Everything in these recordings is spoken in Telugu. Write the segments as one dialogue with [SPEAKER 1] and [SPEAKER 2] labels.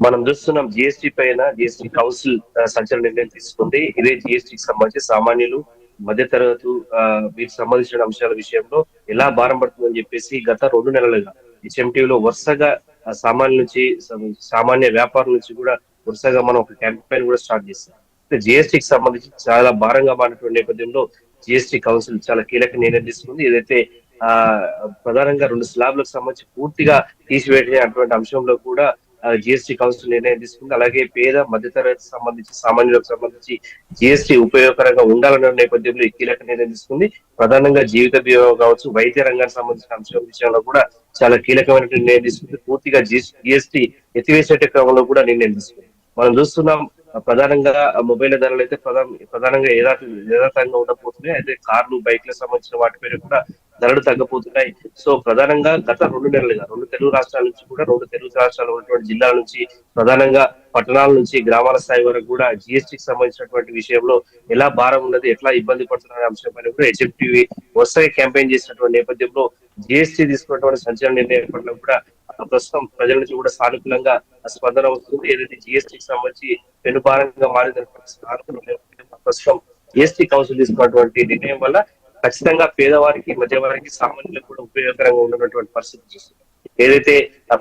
[SPEAKER 1] మనం చూస్తున్నాం జిఎస్టీ పైన జిఎస్టీ కౌన్సిల్ సంచలన నిర్ణయం తీసుకుంది. ఇదే జిఎస్టీకి సంబంధించి సామాన్యులు, మధ్యతరగతి వీటికి సంబంధించిన అంశాల విషయంలో ఎలా భారం పడుతుందని చెప్పేసి గత 2 నెలలుగా హెచ్ఎంటీవీలో వరుసగా సామాన్యుల నుంచి సామాన్య వ్యాపారుల నుంచి కూడా వరుసగా మనం ఒక క్యాంపెయిన్ కూడా స్టార్ట్ చేస్తాం. జిఎస్టీకి సంబంధించి చాలా భారంగా మారినటువంటి నేపథ్యంలో జిఎస్టీ కౌన్సిల్ చాలా కీలక నిర్ణయం తీసుకుంది. ఏదైతే ఆ ప్రధానంగా 2 స్లాబ్లకు సంబంధించి పూర్తిగా తీసివేయటువంటి అంశంలో కూడా జిఎస్టీ కౌన్సిల్ నిర్ణయం తీసుకుంది. అలాగే పేద మధ్యతరగతి సంబంధించి సామాన్యులకు సంబంధించి జిఎస్టీ ఉపయోగకరంగా ఉండాలనే నేపథ్యంలో ఈ కీలక నిర్ణయం తీసుకుంది. ప్రధానంగా జీవిత బీమా కావచ్చు, వైద్య రంగానికి సంబంధించిన అంశం విషయంలో కూడా చాలా కీలకమైన నిర్ణయం తీసుకుంది. పూర్తిగా జిఎస్టీ ఎత్తివేసే క్రమంలో కూడా నిర్ణయం తీసుకుంది. మనం చూస్తున్నాం ప్రధానంగా మొబైల్ ధరలు అయితే ప్రధానంగా యథాతథంగా ఉండబోతున్నాయి. అయితే కార్లు, బైక్లకు సంబంధించిన వాటిపైన కూడా ధరలు తగ్గబోతున్నాయి. సో ప్రధానంగా గత 2 నెలలుగా 2 తెలుగు రాష్ట్రాల నుంచి కూడా 2 తెలుగు రాష్ట్రాలు ఉన్నటువంటి జిల్లాల నుంచి ప్రధానంగా పట్టణాల నుంచి గ్రామాల స్థాయి వరకు కూడా జిఎస్టీకి సంబంధించినటువంటి విషయంలో ఎలా భారం ఉన్నది, ఎట్లా ఇబ్బంది పడుతున్న అంశం పైన కూడా హెచ్ఎంటీవీ వరుసగా క్యాంపెయిన్ చేసినటువంటి నేపథ్యంలో జిఎస్టీ తీసుకున్నటువంటి సంచలన నిర్ణయం పట్ల కూడా ప్రస్తుతం ప్రజల నుంచి కూడా సానుకూలంగా స్పందన వస్తుంది. ఏదైతే జిఎస్టీకి సంబంధించి పెనుభారంగా మారిందన్నటువంటి సానుకూల ప్రస్తుతం జిఎస్టీ కౌన్సిల్ తీసుకున్నటువంటి నిర్ణయం వల్ల ఖచ్చితంగా పేదవారికి, మధ్యవారికి, సామాన్యులకు కూడా ఉపయోగకరంగా ఉన్నటువంటి పరిస్థితి చూస్తుంది. ఏదైతే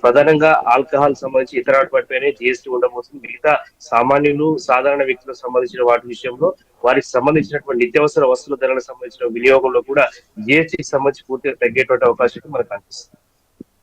[SPEAKER 1] ప్రధానంగా ఆల్కహాల్ సంబంధించి ఇతర వాటిపైనే జిఎస్టీ ఉండబోతుంది. మిగతా సామాన్యులు, సాధారణ వ్యక్తులకు సంబంధించిన వాటి విషయంలో వారికి సంబంధించినటువంటి నిత్యావసర వస్తువుల ధరలకు సంబంధించిన వినియోగంలో కూడా జిఎస్టీకి సంబంధించి పూర్తిగా తగ్గేటువంటి అవకాశం మనకు కనిపిస్తుంది.